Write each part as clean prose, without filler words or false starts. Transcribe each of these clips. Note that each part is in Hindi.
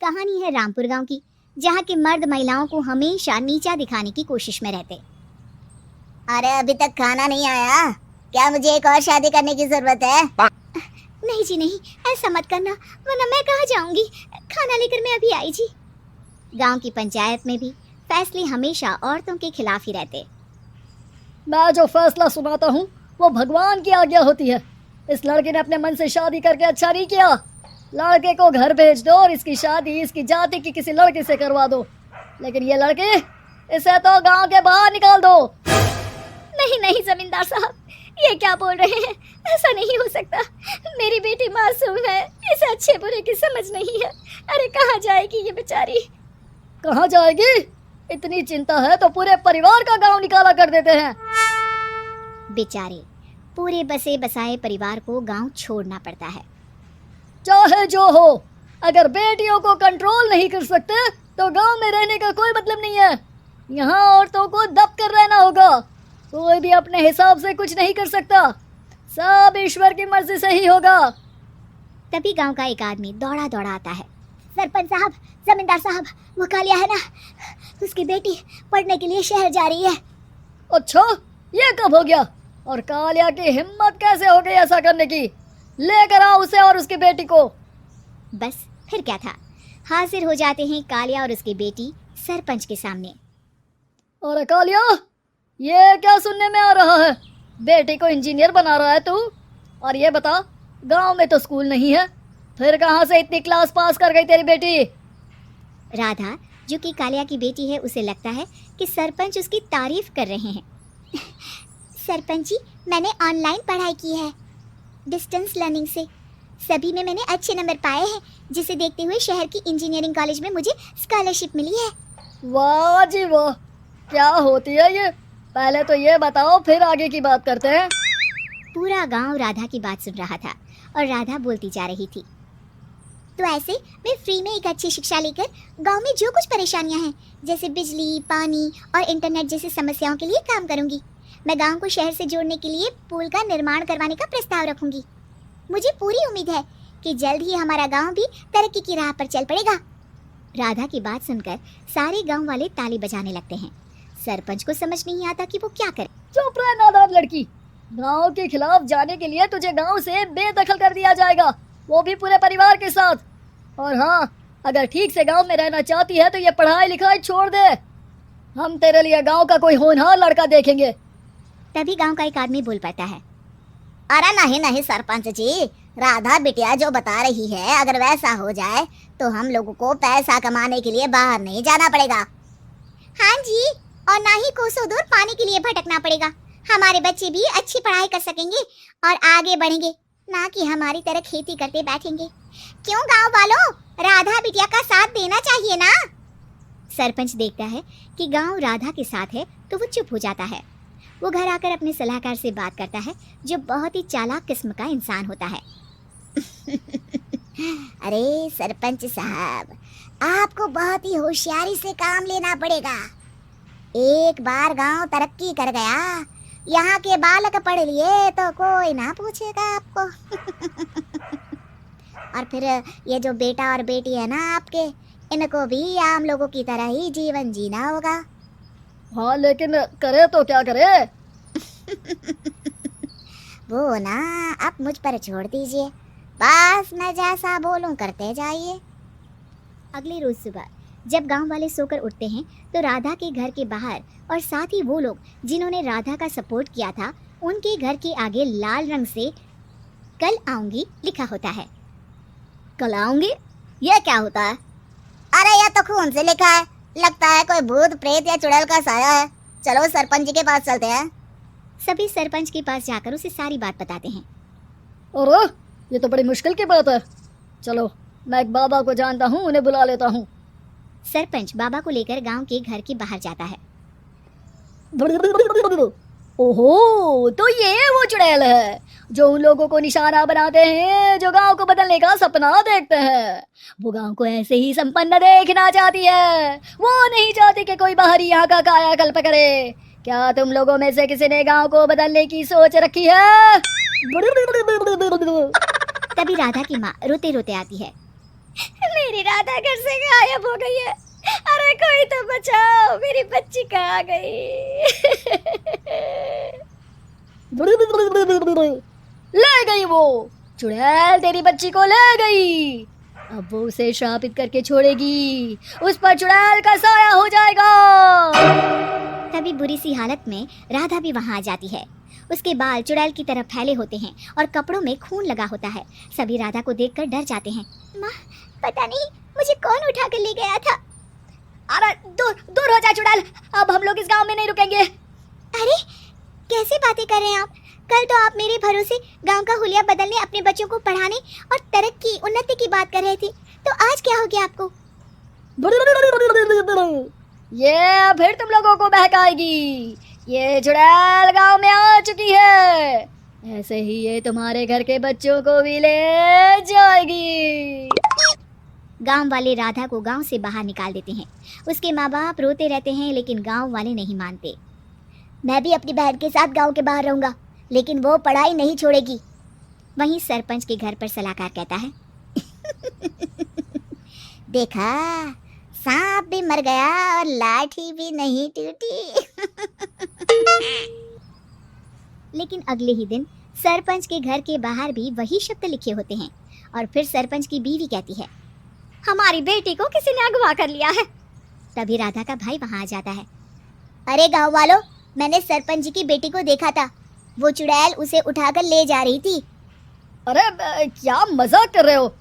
कहानी है रामपुर गांव की, जहां के मर्द महिलाओं को हमेशा नीचा दिखाने की कोशिश में रहते। अरे अभी तक खाना नहीं आया क्या? मुझे एक और शादी करने की जरूरत है। नहीं जी नहीं, ऐसा मत करना, वरना मैं कहाँ जाऊंगी। खाना लेकर मैं अभी आई जी। गांव की पंचायत में भी फैसले हमेशा औरतों के खिलाफ ही रहते। मैं जो फैसला सुनाता हूँ वो भगवान की आज्ञा होती है। इस लड़के ने अपने मन से शादी करके अच्छा नहीं किया। लड़के को घर भेज दो और इसकी शादी इसकी जाति की किसी लड़के से करवा दो। लेकिन ये लड़के, इसे तो गांव के बाहर निकाल दो। नहीं नहीं जमींदार साहब, ये क्या बोल रहे हैं? ऐसा नहीं हो सकता। मेरी बेटी मासूम है, इसे अच्छे बुरे की समझ नहीं है। अरे कहाँ जाएगी ये बेचारी? कहाँ जाएगी? इतनी चिंता है तो पूरे परिवार का गांव निकाला कर देते हैं। बेचारे पूरे बसे बसाए परिवार को गांव छोड़ना पड़ता है। चाहे जो हो, अगर बेटियों को कंट्रोल नहीं कर सकते तो गांव में रहने का कोई मतलब नहीं है। यहाँ औरतों को दब कर रहना होगा। कोई भी अपने हिसाब से कुछ नहीं कर सकता, सब ईश्वर की मर्जी से ही होगा। तभी गांव का एक आदमी दौड़ा दौड़ा आता है। सरपंच साहब, जमींदार साहब, वो कालिया है ना, उसकी बेटी पढ़ने के लिए शहर जा रही है। अच्छा, ये कब हो गया? और कालिया की हिम्मत कैसे हो गई ऐसा करने की? लेकर आओ उसे और उसकी बेटी को। बस फिर क्या था, हाजिर हो जाते हैं कालिया और उसकी बेटी सरपंच के सामने। अरे कालिया, ये क्या सुनने में आ रहा है? बेटी को इंजीनियर बना रहा है तू? और ये बता, गांव में तो स्कूल नहीं है, फिर कहाँ से इतनी क्लास पास कर गई तेरी बेटी? राधा, जो कि कालिया की बेटी है, उसे लगता है कि सरपंच उसकी तारीफ कर रहे हैं। सरपंच जी, मैंने ऑनलाइन पढ़ाई की है, डिस्टेंस लर्निंग से। सभी में मैंने अच्छे नंबर पाए हैं, जिसे देखते हुए शहर की इंजीनियरिंग कॉलेज में मुझे स्कॉलरशिप मिली है। वाह जी वाह, क्या होती है ये? पहले तो ये बताओ, फिर आगे की बात करते हैं। पूरा गांव राधा की बात सुन रहा था और राधा बोलती जा रही थी। तो ऐसे मैं फ्री में एक अच्छी शिक्षा लेकर गांव में जो कुछ परेशानियां हैं, जैसे बिजली, पानी और इंटरनेट जैसी समस्याओं के लिए काम करूंगी। मैं गांव को शहर से जोड़ने के लिए पुल का निर्माण करवाने का प्रस्ताव रखूंगी। मुझे पूरी उम्मीद है कि जल्द ही हमारा गांव भी तरक्की की राह पर चल पड़ेगा। राधा की बात सुनकर सारे गांव वाले ताली बजाने लगते हैं। सरपंच को समझ नहीं आता कि वो क्या करे। चुप रह नादान लड़की, गांव के खिलाफ जाने के लिए तुझे गांव से बेदखल कर दिया जाएगा, वो भी पूरे परिवार के साथ। और हाँ, अगर ठीक से गांव में रहना चाहती है तो ये पढ़ाई लिखाई छोड़ दे। हम तेरे लिए गांव का कोई होनहार लड़का देखेंगे। तभी गांव का एक आदमी बोल पड़ता है। अरे नहीं नहीं सरपंच जी, राधा बिटिया जो बता रही है, अगर वैसा हो जाए तो हम लोगों को पैसा कमाने के लिए बाहर नहीं जाना पड़ेगा। हाँ जी, और ना ही कोसों दूर पानी के लिए भटकना पड़ेगा। हमारे बच्चे भी अच्छी पढ़ाई कर सकेंगे और आगे बढ़ेंगे, ना कि हमारी तरह खेती करते बैठेंगे। क्यों गांव वालों, राधा बिटिया का साथ देना चाहिए ना। सरपंच देखता है कि गांव राधा के साथ है तो वो चुप हो जाता है। वो घर आकर अपने सलाहकार से बात करता है, जो बहुत ही चालाक किस्म का इंसान होता है। अरे सरपंच साहब, आपको बहुत ही होशियारी से काम लेना पड़ेगा। एक बार गांव तरक्की कर गया, यहाँ के बालक पढ़ लिए तो कोई ना पूछेगा आपको। और फिर ये जो बेटा और बेटी है ना आपके, इनको भी आम लोगों की तरह ही जीवन जीना होगा। हाँ, लेकिन करे तो क्या करे? वो ना आप मुझ पर छोड़ दीजिए, बस मैं जैसा बोलूं करते जाइए। अगले रोज सुबह जब गांव वाले सोकर उठते हैं तो राधा के घर के बाहर और साथ ही वो लोग जिन्होंने राधा का सपोर्ट किया था, उनके घर के आगे लाल रंग से कल आऊंगी लिखा होता है। कल आऊंगी? ये क्या होता है? अरे यह तो खून से लिखा है, लगता है कोई भूत प्रेत या चुड़ैल का साया है। चलो सरपंच जी के पास चलते हैं। सभी सरपंच के पास जाकर उसे सारी बात बताते हैं। और ये तो बड़ी मुश्किल की बात है। चलो, मैं एक बाबा को जानता हूँ, उन्हें बुला लेता हूँ। सरपंच बाबा को लेकर गांव के घर के बाहर जाता है। ओहो, तो ये वो चुड़ैल है जो उन लोगों को निशाना बनाते हैं जो गांव को बदलने का सपना देखते हैं। वो गांव को ऐसे ही संपन्न देखना चाहती है, वो नहीं चाहती कि कोई बाहरी यहाँ का कायाकल्प करे। क्या तुम लोगों में से किसी ने गांव को बदलने की सोच रखी है? तभी राधा की माँ रोते रोते आती है। मेरे राधा घर से गायब हो गई है। अरे कोई तो बचाओ, मेरी बच्ची कहाँ गई? ले गई वो, चुड़ैल तेरी बच्ची को ले गई। अब वो उसे श्रापित करके छोड़ेगी, उस पर चुड़ैल का साया हो जाएगा। तभी बुरी सी हालत में राधा भी वहां आ जाती है। उसके बाल चुड़ैल की तरह फैले होते हैं और कपड़ों में खून लगा होता है। सभी राधा को देखकर डर जाते हैं। माँ, पता नहीं मुझे कौन उठा कर ले गया था। अरे दूर दूर हो जा चुड़ैल, अब हम लोग इस गांव में नहीं रुकेंगे। अरे कैसी बातें कर रहे हैं आप? कल तो आप मेरे भरोसे गांव का हुलिया बदलने, अपने बच्चों को पढ़ाने और तरक्की उन्नति की बात कर रहे थे, तो आज क्या हो गया आपको? ये फिर तुम लोगों को बहकाएगी। ये चुड़ैल गांव में आ चुकी है, ऐसे ही ये तुम्हारे घर के बच्चों को भी ले जाएगी। गांव वाले राधा को गांव से बाहर निकाल देते हैं। उसके माँ बाप रोते रहते हैं, लेकिन गांव वाले नहीं मानते। मैं भी अपनी बहन के साथ गांव के बाहर रहूंगा, लेकिन वो पढ़ाई नहीं छोड़ेगी। वहीं सरपंच के घर पर सलाहकार कहता है, देखा, सांप भी मर गया और लाठी भी नहीं टूटी। लेकिन अगले ही दिन सरपंच के घर के बाहर भी वही शब्द लिखे होते हैं। और फिर सरपंच की बीवी कहती है, हमारी बेटी को किसी ने अगवा कर लिया है। तभी राधा का भाई वहां आ जाता है। अरे गांव वालों, मैंने सरपंच जी की बेटी को देखा था, वो चुड़ैल उसे उठाकर ले जा रही थी। अरे क्या मजाक कर रहे हो?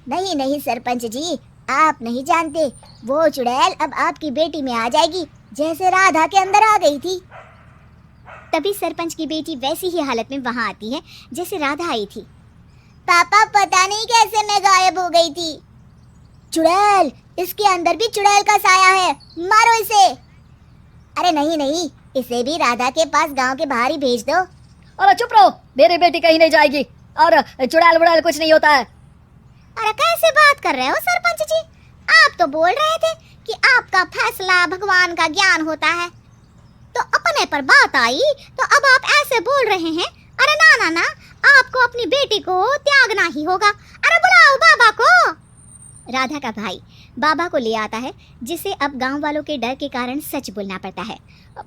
नहीं नहीं सरपंच जी, आप नहीं जानते, वो चुड़ैल अब आपकी बेटी में आ जाएगी, जैसे राधा के अंदर आ गई थी। तभी सरपंच की बेटी वैसी ही हालत में वहां आती है जैसे राधा आई थी। पापा, पता नहीं कैसे मैं गायब हो गई थी। चुड़ैल, इसके अंदर भी चुड़ैल का साया है, मारो इसे। अरे नहीं नहीं, इसे भी राधा के पास गांव के बाहर ही भेज दो। अरे चुप रहो, मेरी बेटी कहीं नहीं जाएगी और चुड़ैल वुड़ैल कुछ नहीं होता है। अरे कैसे बात कर रहे हो सरपंच जी? आप तो बोल रहे थे कि आपका फैसला भगवान का ज्ञान होता है, तो अपने पर बात आई तो अब आप ऐसे बोल रहे हैं। अरे ना ना ना, आपको अपनी बेटी को त्यागना ही होगा। अरे बुलाओ बाबा को। राधा का भाई बाबा को ले आता है, जिसे अब गांव वालों के डर के कारण सच बोलना पड़ता है। मैं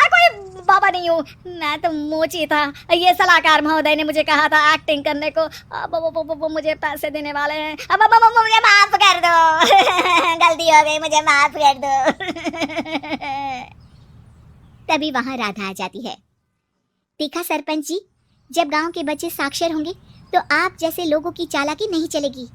कोई बाबा नहीं हूँ, मैं तो मोची था। ये सलाहकार महोदय ने मुझे कहा था एक्टिंग करने को। वो मुझे पैसे देने वाले हैं। अब मुझे माफ कर दो। गलती हो गई, मुझे माफ कर दो। तभी वहां राधा आ जाती है। देखा सरपंच जी, जब गांव के बच्चे साक्षर होंगे तो आप जैसे लोगों की चालाकी नहीं चलेगी।